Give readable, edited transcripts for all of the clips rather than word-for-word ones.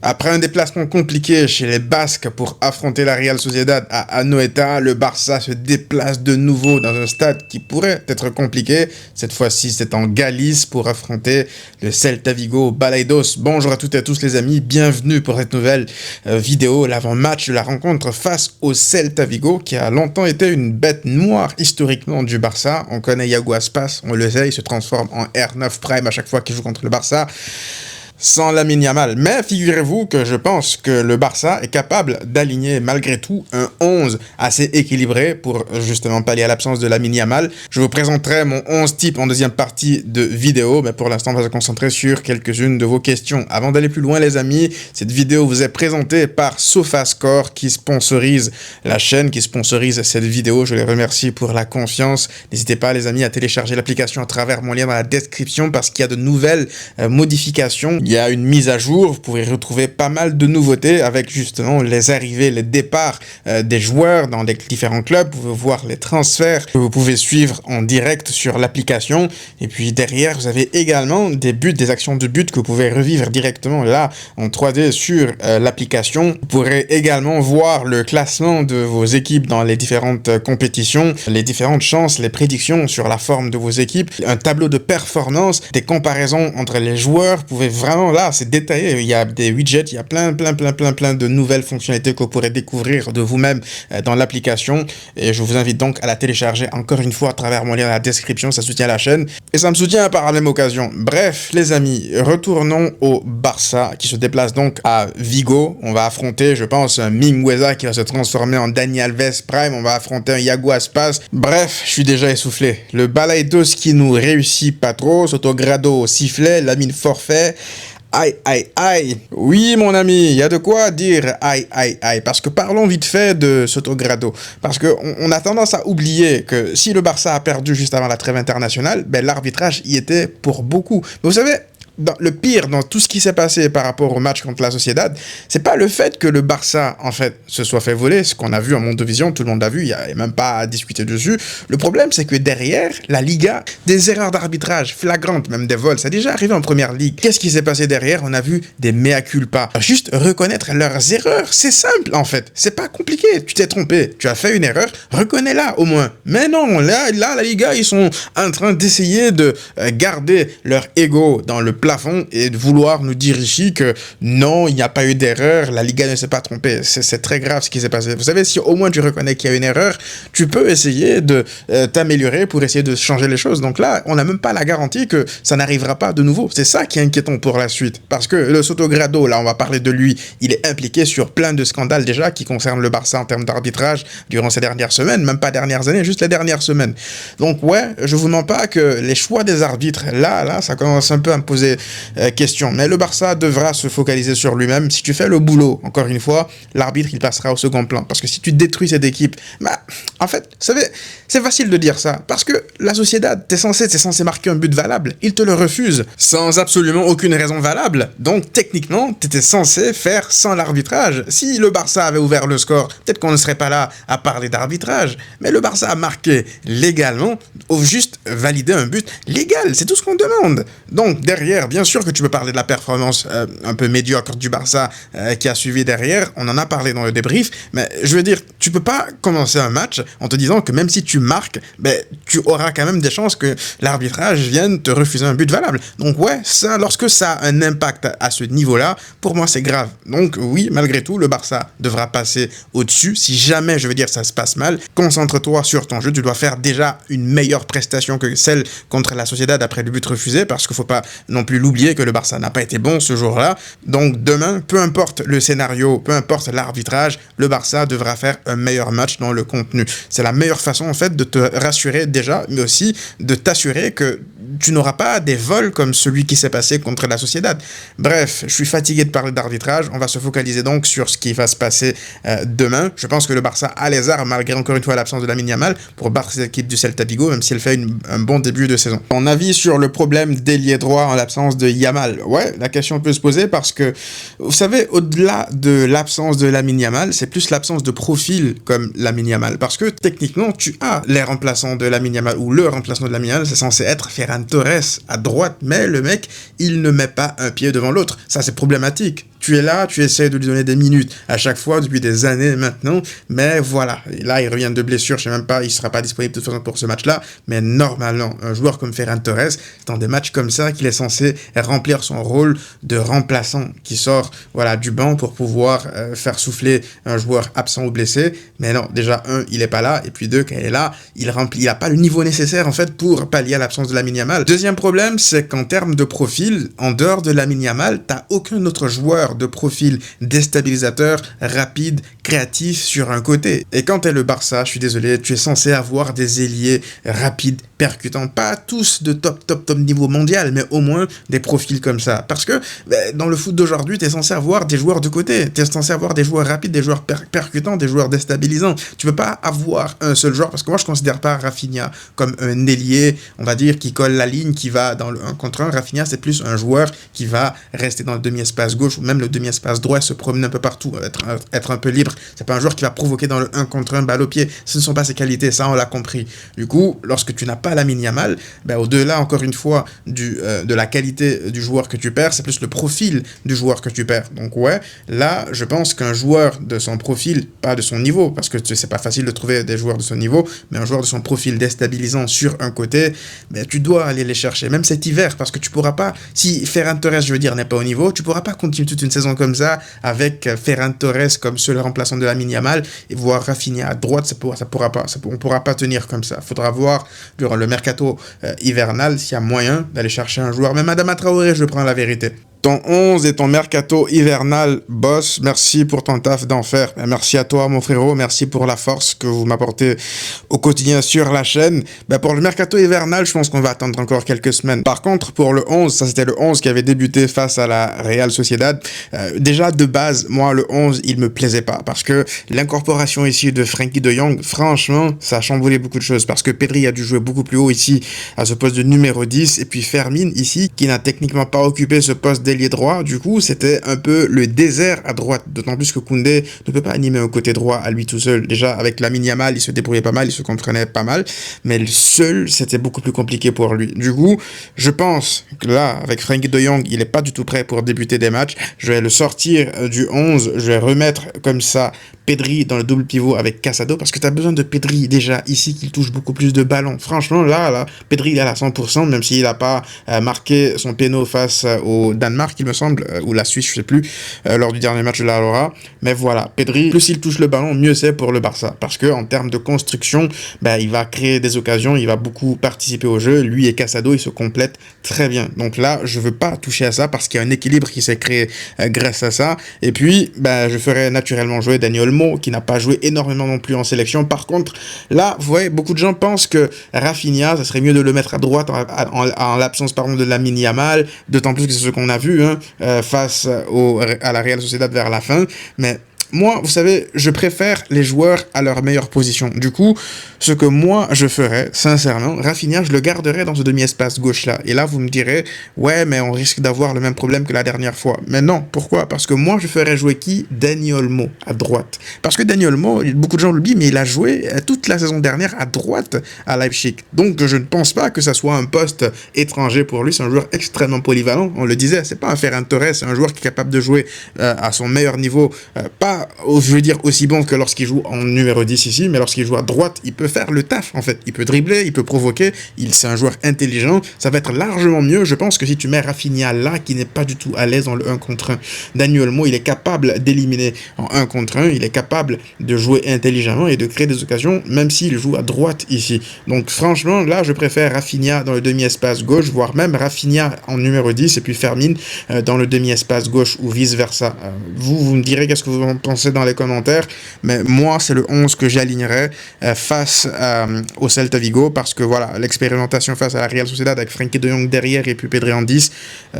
Après un déplacement compliqué chez les Basques pour affronter la Real Sociedad à Anoeta, le Barça se déplace de nouveau dans un stade qui pourrait être compliqué. Cette fois-ci, c'est en Galice pour affronter le Celta Vigo Balaidos. Bonjour à toutes et à tous les amis, bienvenue pour cette nouvelle vidéo, l'avant-match de la rencontre face au Celta Vigo qui a longtemps été une bête noire historiquement du Barça. On connaît Iago Aspas, on le sait, il se transforme en R9 Prime à chaque fois qu'il joue contre le Barça. Sans Lamine Yamal. Mais figurez-vous que je pense que le Barça est capable d'aligner malgré tout un 11 assez équilibré pour justement pallier à l'absence de Lamine Yamal. Je vous présenterai mon 11 type en deuxième partie de vidéo, mais pour l'instant on va se concentrer sur quelques-unes de vos questions. Avant d'aller plus loin les amis, cette vidéo vous est présentée par SofaScore qui sponsorise la chaîne, qui sponsorise cette vidéo. Je les remercie pour la confiance. N'hésitez pas les amis à télécharger l'application à travers mon lien dans la description parce qu'il y a de nouvelles modifications. Il y a une mise à jour, vous pouvez retrouver pas mal de nouveautés avec justement les arrivées, les départs des joueurs dans les différents clubs. Vous pouvez voir les transferts que vous pouvez suivre en direct sur l'application. Et puis derrière, vous avez également des buts, des actions de but que vous pouvez revivre directement là en 3D sur l'application. Vous pourrez également voir le classement de vos équipes dans les différentes compétitions, les différentes chances, les prédictions sur la forme de vos équipes, un tableau de performance, des comparaisons entre les joueurs. Vous pouvez vraiment là, c'est détaillé, il y a des widgets, il y a plein de nouvelles fonctionnalités que vous pourrez découvrir de vous-même dans l'application et je vous invite donc à la télécharger encore une fois à travers mon lien dans la description, ça soutient la chaîne et ça me soutient par la même occasion. Bref, les amis, retournons au Barça qui se déplace donc à Vigo. On va affronter, je pense, un Mingueza qui va se transformer en Dani Alves Prime, on va affronter un Iago Aspas. Bref, je suis déjà essoufflé. Le Balaidos qui nous réussit pas trop, Sotogrado sifflet, Lamine forfait. Aïe, aïe, aïe. Oui, mon ami, il y a de quoi dire aïe, aïe, aïe. Parce que parlons vite fait de Sotogrado. Parce qu'on a tendance à oublier que si le Barça a perdu juste avant la trêve internationale, ben l'arbitrage y était pour beaucoup. Mais vous savez, le pire dans tout ce qui s'est passé par rapport au match contre la Sociedad, c'est pas le fait que le Barça, en fait, se soit fait voler, ce qu'on a vu en Mondovision, tout le monde l'a vu, il n'y a même pas à discuter dessus. Le problème, c'est que derrière, la Liga, des erreurs d'arbitrage flagrantes, même des vols, ça a déjà arrivé en première ligue. Qu'est-ce qui s'est passé derrière? On a vu des mea culpa. Juste reconnaître leurs erreurs, c'est simple, en fait. C'est pas compliqué. Tu t'es trompé, tu as fait une erreur, reconnais-la au moins. Mais non, là, la Liga, ils sont en train d'essayer de garder leur ego dans le plafond et de vouloir nous dire ici que non, il n'y a pas eu d'erreur, la Liga ne s'est pas trompée. C'est très grave ce qui s'est passé. Vous savez, si au moins tu reconnais qu'il y a une erreur, tu peux essayer de t'améliorer pour essayer de changer les choses. Donc là, on n'a même pas la garantie que ça n'arrivera pas de nouveau. C'est ça qui est inquiétant pour la suite. Parce que le Sotogrado, là, on va parler de lui, il est impliqué sur plein de scandales déjà qui concernent le Barça en termes d'arbitrage durant ces dernières semaines, même pas dernières années, juste les dernières semaines. Donc ouais, je vous mens pas que les choix des arbitres, là, ça commence un peu à me poser question. Mais le Barça devra se focaliser sur lui-même. Si tu fais le boulot, encore une fois, l'arbitre, il passera au second plan. Parce que si tu détruis cette équipe, bah, en fait, vous savez, c'est facile de dire ça. Parce que la Sociedad, t'es censé marquer un but valable. Il te le refuse. Sans absolument aucune raison valable. Donc, techniquement, t'étais censé faire sans l'arbitrage. Si le Barça avait ouvert le score, peut-être qu'on ne serait pas là à parler d'arbitrage. Mais le Barça a marqué légalement, ou juste validé un but légal. C'est tout ce qu'on demande. Donc, derrière, bien sûr que tu peux parler de la performance un peu médiocre du Barça qui a suivi derrière, on en a parlé dans le débrief, mais je veux dire, tu peux pas commencer un match en te disant que même si tu marques, ben, tu auras quand même des chances que l'arbitrage vienne te refuser un but valable. Donc ouais, ça, lorsque ça a un impact à ce niveau-là, pour moi c'est grave. Donc oui, malgré tout, le Barça devra passer au-dessus. Si jamais, je veux dire, ça se passe mal, concentre-toi sur ton jeu, tu dois faire déjà une meilleure prestation que celle contre la Sociedad après le but refusé, parce qu'il faut pas non plus l'oublier que le Barça n'a pas été bon ce jour-là. Donc demain, peu importe le scénario, peu importe l'arbitrage, le Barça devra faire un meilleur match dans le contenu. C'est la meilleure façon en fait de te rassurer déjà, mais aussi de t'assurer que tu n'auras pas des vols comme celui qui s'est passé contre la Sociedad. Bref, je suis fatigué de parler d'arbitrage. On va se focaliser donc sur ce qui va se passer demain. Je pense que le Barça a les armes, malgré encore une fois l'absence de Lamine Yamal, pour battre cette équipe du Celta Vigo, même si elle fait un bon début de saison. Mon avis sur le problème d'ailier droit en l'absence de Yamal. Ouais, la question peut se poser parce que, vous savez, au-delà de l'absence de Lamine Yamal, c'est plus l'absence de profil comme Lamine Yamal. Parce que techniquement, tu as les remplaçants de Lamine Yamal, ou le remplaçant de Lamine Yamal, c'est censé être Ferran Torres à droite, mais le mec, il ne met pas un pied devant l'autre. Ça, c'est problématique. Tu es là, tu essaies de lui donner des minutes à chaque fois depuis des années maintenant, mais voilà. Et là, il revient de blessure, je sais même pas, il sera pas disponible de toute façon pour ce match-là, mais normalement, un joueur comme Ferran Torres, c'est dans des matchs comme ça qu'il est censé remplir son rôle de remplaçant qui sort voilà, du banc pour pouvoir faire souffler un joueur absent ou blessé. Mais non, déjà, un, il est pas là, et puis deux, quand il est là, il a pas le niveau nécessaire en fait pour pallier à l'absence de Lamine Yamal. Deuxième problème, c'est qu'en termes de profil, en dehors de Lamine Yamal, t'as aucun autre joueur de profil déstabilisateur, rapide, créatif sur un côté. Et quand t'es le Barça, je suis désolé, tu es censé avoir des ailiers rapides, percutants, pas tous de top niveau mondial, mais au moins des profils comme ça. Parce que dans le foot d'aujourd'hui, t'es censé avoir des joueurs de côté, t'es censé avoir des joueurs rapides, des joueurs percutants, des joueurs déstabilisants. Tu peux pas avoir un seul joueur, parce que moi je considère pas Rafinha comme un ailier, on va dire, qui colle la ligne, qui va dans le 1 contre 1. Rafinha, c'est plus un joueur qui va rester dans le demi-espace gauche ou même le demi-espace droit, se promener un peu partout, être un peu libre. C'est pas un joueur qui va provoquer dans le 1 contre 1, balle au pied. Ce ne sont pas ses qualités, ça on l'a compris. Du coup, lorsque tu n'as pas Lamine Yamal, au-delà encore une fois de la qualité du joueur que tu perds, c'est plus le profil du joueur que tu perds. Donc ouais, là, je pense qu'un joueur de son profil, pas de son niveau, parce que c'est pas facile de trouver des joueurs de son niveau, mais un joueur de son profil déstabilisant sur un côté, tu dois aller les chercher, même cet hiver, parce que tu pourras pas, si Ferran Torres, je veux dire, n'est pas au niveau, tu pourras pas continuer toute une saison comme ça, avec Ferran Torres comme seul remplaçant de Lamine Yamal, et voir Rafinha à droite, on pourra pas tenir comme ça. Faudra voir durant le mercato hivernal s'il y a moyen d'aller chercher un joueur. Même Adama Traoré, je prends la vérité. Ton 11 et ton mercato hivernal, boss, merci pour ton taf d'enfer. Merci à toi, mon frérot. Merci pour la force que vous m'apportez au quotidien sur la chaîne. Pour le mercato hivernal, je pense qu'on va attendre encore quelques semaines. Par contre, pour le 11, ça c'était le 11 qui avait débuté face à la Real Sociedad. Déjà, de base, moi, le 11, il me plaisait pas parce que l'incorporation ici de Frenkie de Jong, franchement, ça a chamboulé beaucoup de choses parce que Pedri a dû jouer beaucoup plus haut ici à ce poste de numéro 10 et puis Fermin ici, qui n'a techniquement pas occupé ce poste d'ailier droit. Du coup, c'était un peu le désert à droite, d'autant plus que Koundé ne peut pas animer un côté droit à lui tout seul. Déjà, avec Lamine Yamal, il se débrouillait pas mal, il se comprenait pas mal, mais le seul, c'était beaucoup plus compliqué pour lui. Du coup, je pense que là, avec Frenkie de Jong, il est pas du tout prêt pour débuter des matchs. Je vais le sortir du 11, je vais remettre comme ça Pedri dans le double pivot avec Casado, parce que tu as besoin de Pedri déjà ici, qu'il touche beaucoup plus de ballons. Franchement, là, Pedri, il est à 100%, même s'il n'a pas marqué son péno face au Danemark, il me semble, ou la Suisse, je sais plus, lors du dernier match de la Laura. Mais voilà, Pedri, plus il touche le ballon, mieux c'est pour le Barça, parce que en termes de construction, il va créer des occasions, il va beaucoup participer au jeu. Lui et Casado, ils se complètent très bien. Donc là, je veux pas toucher à ça, parce qu'il y a un équilibre qui s'est créé grâce à ça. Et puis, je ferai naturellement jouer Dani Olmo, qui n'a pas joué énormément non plus en sélection. Par contre, là, vous voyez, beaucoup de gens pensent que Rafinha, ça serait mieux de le mettre à droite en l'absence, de Lamine Yamal, d'autant plus que c'est ce qu'on a vu face à la Real Sociedad vers la fin. Mais moi, vous savez, je préfère les joueurs à leur meilleure position. Du coup, ce que moi, je ferais, sincèrement, Rafinha, je le garderais dans ce demi-espace gauche-là. Et là, vous me direz, ouais, mais on risque d'avoir le même problème que la dernière fois. Mais non, pourquoi? Parce que moi, je ferais jouer qui? Dani Olmo, à droite. Parce que Dani Olmo, beaucoup de gens l'oublient, mais il a joué toute la saison dernière à droite à Leipzig. Donc, je ne pense pas que ça soit un poste étranger pour lui. C'est un joueur extrêmement polyvalent. On le disait, c'est pas un Ferran Torres, c'est un joueur qui est capable de jouer à son meilleur niveau, pas je veux dire aussi bon que lorsqu'il joue en numéro 10 ici, mais lorsqu'il joue à droite, il peut faire le taf en fait. Il peut dribbler, il peut provoquer, c'est un joueur intelligent. Ça va être largement mieux, je pense, que si tu mets Rafinha là, qui n'est pas du tout à l'aise dans le 1 contre 1. Dani Olmo, il est capable d'éliminer en 1 contre 1, il est capable de jouer intelligemment et de créer des occasions, même s'il joue à droite ici. Donc franchement, là, je préfère Rafinha dans le demi-espace gauche, voire même Rafinha en numéro 10, et puis Fermin dans le demi-espace gauche ou vice-versa. Vous me direz qu'est-ce que vous en pensez dans les commentaires, mais moi c'est le 11 que j'alignerais face au Celta Vigo, parce que voilà, l'expérimentation face à la Real Sociedad avec Frenkie de Jong derrière et puis Pedri en 10,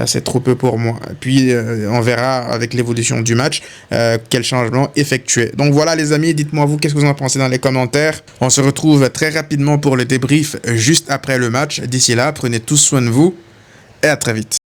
c'est trop peu pour moi. Puis on verra avec l'évolution du match quel changement effectuer. Donc voilà les amis, dites-moi vous qu'est-ce que vous en pensez dans les commentaires. On se retrouve très rapidement pour le débrief juste après le match. D'ici là, prenez tous soin de vous et à très vite.